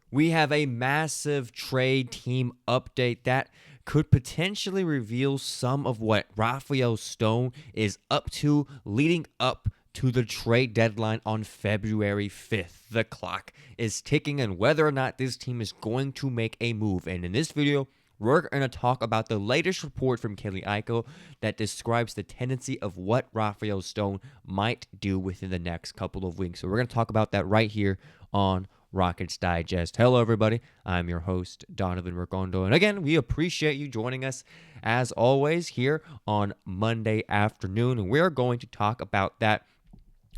We have a massive trade team update that could potentially reveal some of what Rafael Stone is up to leading up to the trade deadline on February 5th. The clock is ticking and whether or not this team is going to make a move. And in this video, we're going to talk about the latest report from Iko that describes the tendency of what Rafael Stone might do within the next couple of weeks. So we're going to talk about that right here on Rockets Digest. Hello, everybody. I'm your host, Donovan Ricondo. And again, we appreciate you joining us as always here on Monday afternoon. And we're going to talk about that,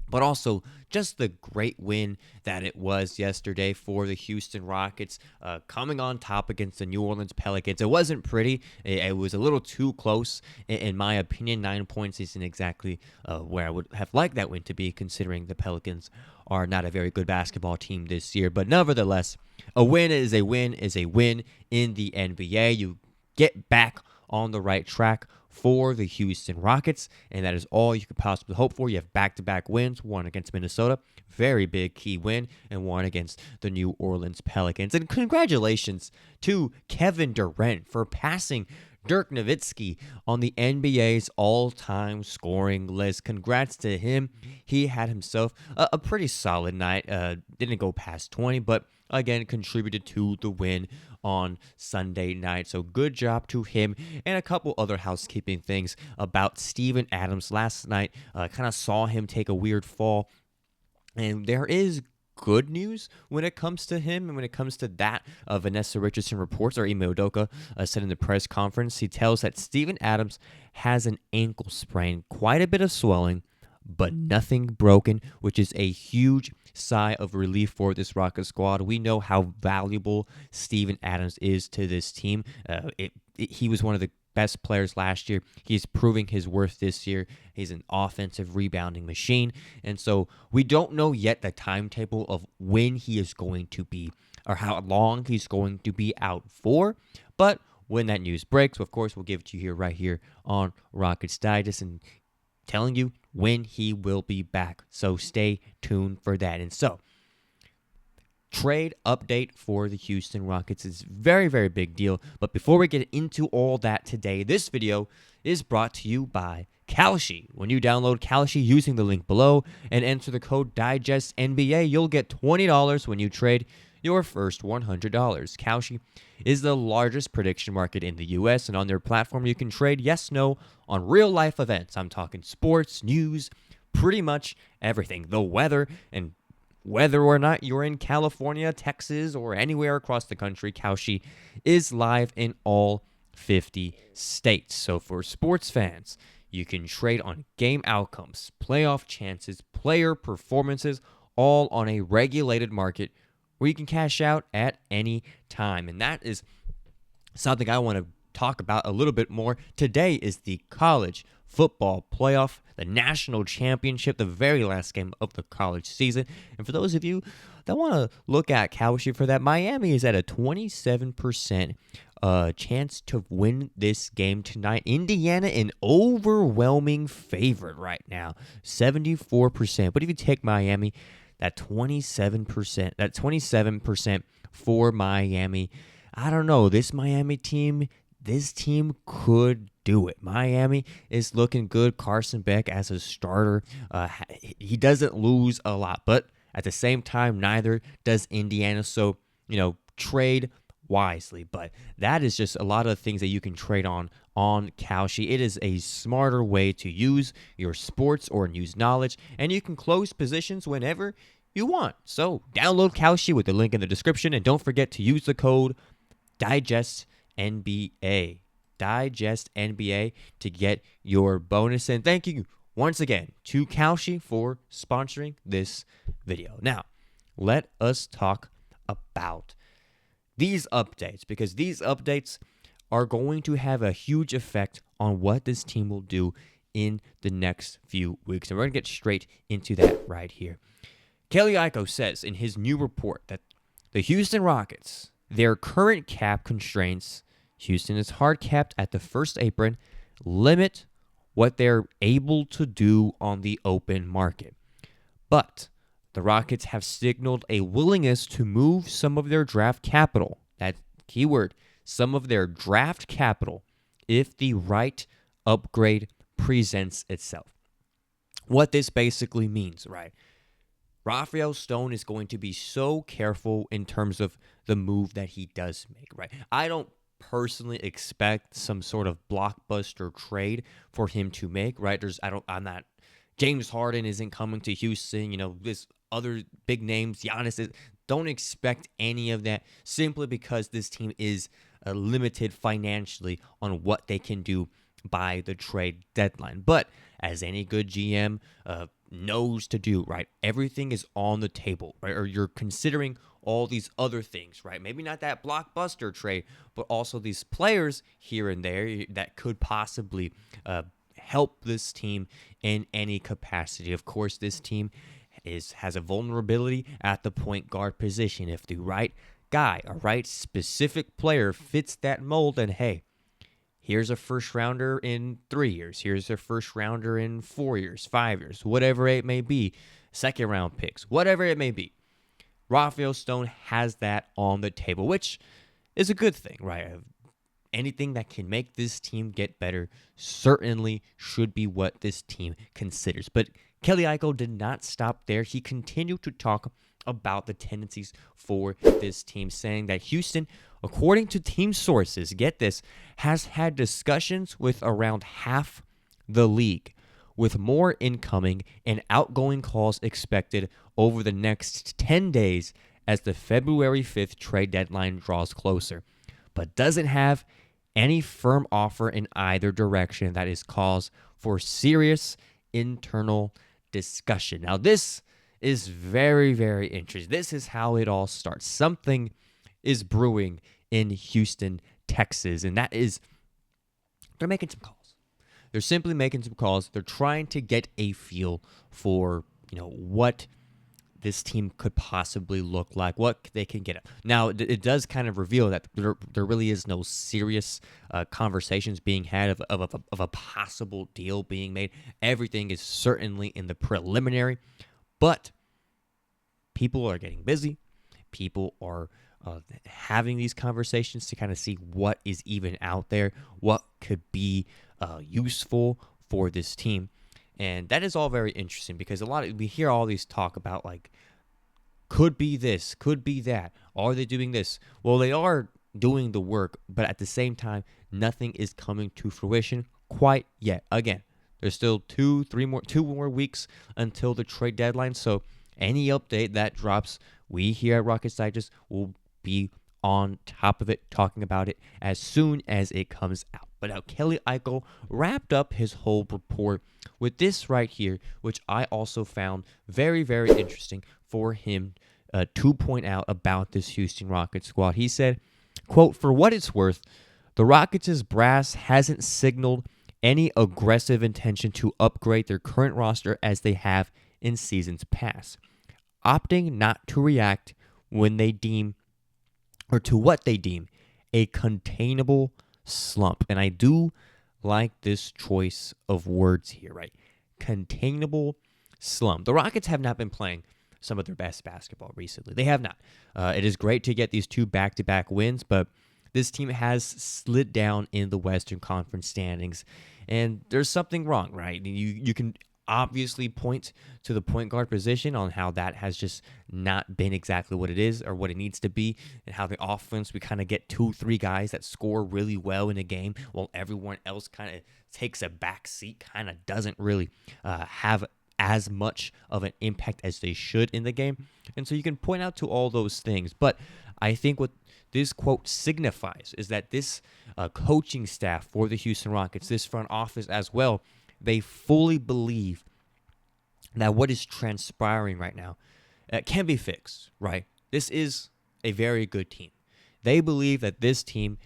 but also just the great win that it was yesterday for the Houston Rockets, coming on top against the New Orleans Pelicans. It wasn't pretty. It was a little too close, in my opinion. 9 points isn't exactly where I would have liked that win to be, considering the Pelicans are not a very good basketball team this year. But nevertheless, a win is a win in the NBA. You get back on the right track for the Houston Rockets, and that is all you could possibly hope for. You have back-to-back wins, one against Minnesota, very big key win, and one against the New Orleans Pelicans. And congratulations to Kevin Durant for passing Dirk Nowitzki on the NBA's all-time scoring list. Congrats to him. He had himself a pretty solid night. Didn't go past 20, but again, contributed to the win on Sunday night. So good job to him. And a couple other housekeeping things about Steven Adams last night. Kind of saw him take a weird fall. And there is good news when it comes to him and when it comes to that. Vanessa Richardson reports, or Ime Udoka said in the press conference, he tells that Steven Adams has an ankle sprain, quite a bit of swelling, but nothing broken, which is a huge sigh of relief for this Rocket squad. We know how valuable Steven Adams is to this team. He was one of the best players last year. He's proving his worth this year. He's an offensive rebounding machine. And so we don't know yet the timetable of when he is going to be or how long he's going to be out for. But when that news breaks, of course, we'll give it to you here right here on Rockets Digest and telling you when he will be back. So stay tuned for that. And so, trade update for the Houston Rockets is very, very big deal. But before we get into all that today, this video is brought to you by Kalshi. When you download Kalshi using the link below and enter the code DIGESTNBA, you'll get $20 when you trade your first $100. Kalshi is the largest prediction market in the U.S., and on their platform, you can trade yes/no on real-life events. I'm talking sports, news, pretty much everything. The weather, and whether or not you're in California, Texas, or anywhere across the country, Kalshi is live in all 50 states. So for sports fans, you can trade on game outcomes, playoff chances, player performances, all on a regulated market where you can cash out at any time. And that is something I want to talk about a little bit more. Today is the college football playoff, the national championship, the very last game of the college season. And for those of you that want to look at Kalshi for that, Miami is at a 27% chance to win this game tonight. Indiana, an overwhelming favorite right now, 74%. But if you take Miami, that 27% for Miami, I don't know. This team could do it. Miami is looking good. Carson Beck as a starter, he doesn't lose a lot, but at the same time, neither does Indiana. So, trade wisely. But that is just a lot of things that you can trade on Kalshi. It is a smarter way to use your sports or news knowledge, and you can close positions whenever you want. So download Kalshi with the link in the description, and don't forget to use the code DIGESTNBA. DIGESTNBA to get your bonus. And thank you once again to Kalshi for sponsoring this video. Now, let us talk about these updates, because these updates are going to have a huge effect on what this team will do in the next few weeks. And we're going to get straight into that right here. Iko says in his new report that the Houston Rockets, their current cap constraints, Houston is hard capped at the first apron, limit what they're able to do on the open market. But the Rockets have signaled a willingness to move some of their draft capital. That keyword, some of their draft capital, if the right upgrade presents itself. What this basically means, right? Rafael Stone is going to be so careful in terms of the move that he does make, right? I don't personally expect some sort of blockbuster trade for him to make, right? James Harden isn't coming to Houston, this other big names, Giannis don't expect any of that simply because this team is limited financially on what they can do by the trade deadline. But as any good GM knows to do, right? Everything is on the table, right? Or you're considering all these other things, right? Maybe not that blockbuster trade, but also these players here and there that could possibly help this team in any capacity. Of course, this team has a vulnerability at the point guard position. If the right guy, a right specific player fits that mold, and hey, here's a first rounder in 3 years. Here's a first rounder in 4 years, 5 years, whatever it may be. Second round picks, whatever it may be. Rafael Stone has that on the table, which is a good thing, right? Anything that can make this team get better certainly should be what this team considers. But Kelly Iko did not stop there. He continued to talk about the tendencies for this team, saying that Houston, according to team sources, get this, has had discussions with around half the league, with more incoming and outgoing calls expected over the next 10 days as the February 5th trade deadline draws closer, but doesn't have any firm offer in either direction. That is cause for serious internal discussion. Now, this is very, very interesting. This is how it all starts. Something is brewing in Houston, Texas, and that is they're making some calls. They're simply making some calls. They're trying to get a feel for, what this team could possibly look like, what they can get. Now, it does kind of reveal that there really is no serious conversations being had of a possible deal being made. Everything is certainly in the preliminary, but people are getting busy. People are having these conversations to kind of see what is even out there, what could be useful for this team. And that is all very interesting because we hear all these talk about could be this, could be that. Are they doing this? Well, they are doing the work, but at the same time, nothing is coming to fruition quite yet. Again, there's still 2 more weeks until the trade deadline. So any update that drops, we here at Rockets Digest will be on top of it, talking about it as soon as it comes out. But now Kelly Iko wrapped up his whole report with this right here, which I also found very, very interesting for him to point out about this Houston Rockets squad. He said, quote, "For what it's worth, the Rockets' brass hasn't signaled any aggressive intention to upgrade their current roster as they have in seasons past, opting not to react when they deem, or to what they deem, a containable slump." And I do like this choice of words here, right? Containable slump. The Rockets have not been playing some of their best basketball recently. They have not. It is great to get these 2 back-to-back wins, but this team has slid down in the Western Conference standings, and there's something wrong, right? You can obviously point to the point guard position on how that has just not been exactly what it is or what it needs to be, and how the offense, we kind of get 2-3 guys that score really well in a game while everyone else kind of takes a back seat, kind of doesn't really have as much of an impact as they should in the game. And so you can point out to all those things, but I think what this quote signifies is that this coaching staff for the Houston Rockets, this front office as well, they fully believe that what is transpiring right now can be fixed, right? This is a very good team. They believe that this team,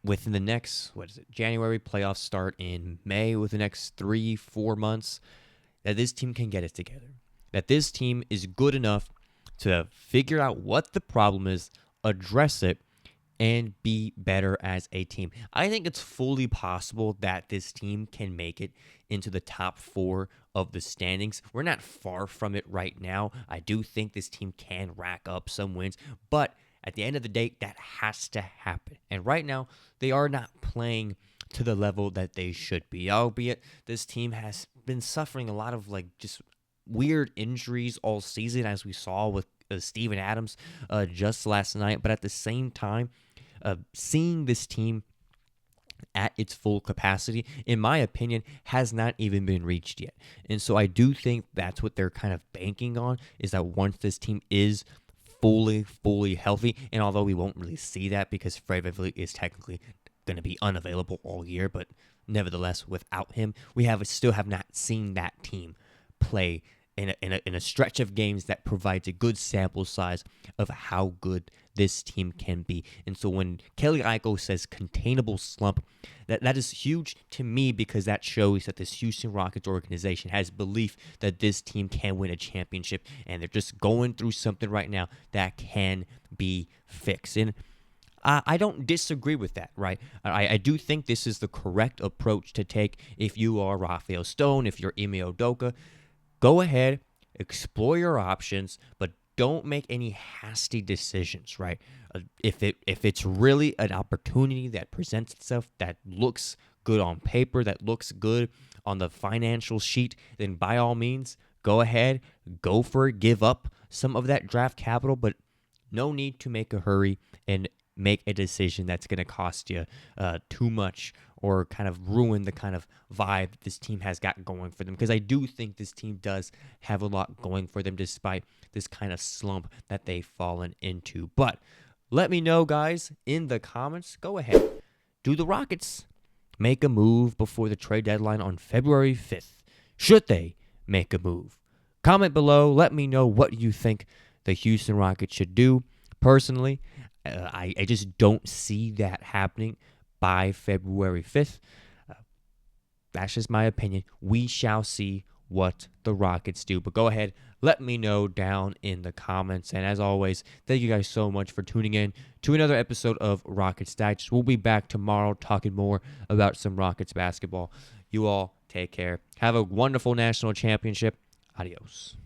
within the next, January playoffs start in May, with the next 3-4 months, that this team can get it together. That this team is good enough to figure out what the problem is, address it, and be better as a team. I think it's fully possible that this team can make it into the top 4 of the standings. We're not far from it right now. I do think this team can rack up some wins, but at the end of the day, that has to happen. And right now, they are not playing to the level that they should be, albeit this team has been suffering a lot of just weird injuries all season, as we saw with Steven Adams just last night. But at the same time, seeing this team at its full capacity, in my opinion, has not even been reached yet. And so I do think that's what they're kind of banking on, is that once this team is fully healthy, and although we won't really see that because Fred VanVleet is technically going to be unavailable all year, but nevertheless, without him, we still have not seen that team play in a stretch of games that provides a good sample size of how good this team can be. And so when Kelly Iko says containable slump, that is huge to me, because that shows that this Houston Rockets organization has belief that this team can win a championship, and they're just going through something right now that can be fixed. And I don't disagree with that, right? I do think this is the correct approach to take if you are Rafael Stone, if you're Ime Udoka. Go ahead, explore your options, but don't make any hasty decisions, right? If it's really an opportunity that presents itself, that looks good on paper, that looks good on the financial sheet, then by all means, go ahead, go for it, give up some of that draft capital, but no need to make a hurry and make a decision that's going to cost you too much, or kind of ruin the kind of vibe that this team has got going for them. Because I do think this team does have a lot going for them, despite this kind of slump that they've fallen into. But let me know, guys, in the comments. Go ahead. Do the Rockets make a move before the trade deadline on February 5th? Should they make a move? Comment below. Let me know what you think the Houston Rockets should do. Personally, I just don't see that happening by February 5th. That's just my opinion. We shall see what the Rockets do. But go ahead, let me know down in the comments. And as always, thank you guys so much for tuning in to another episode of Rockets Digest. We'll be back tomorrow talking more about some Rockets basketball. You all take care. Have a wonderful national championship. Adios.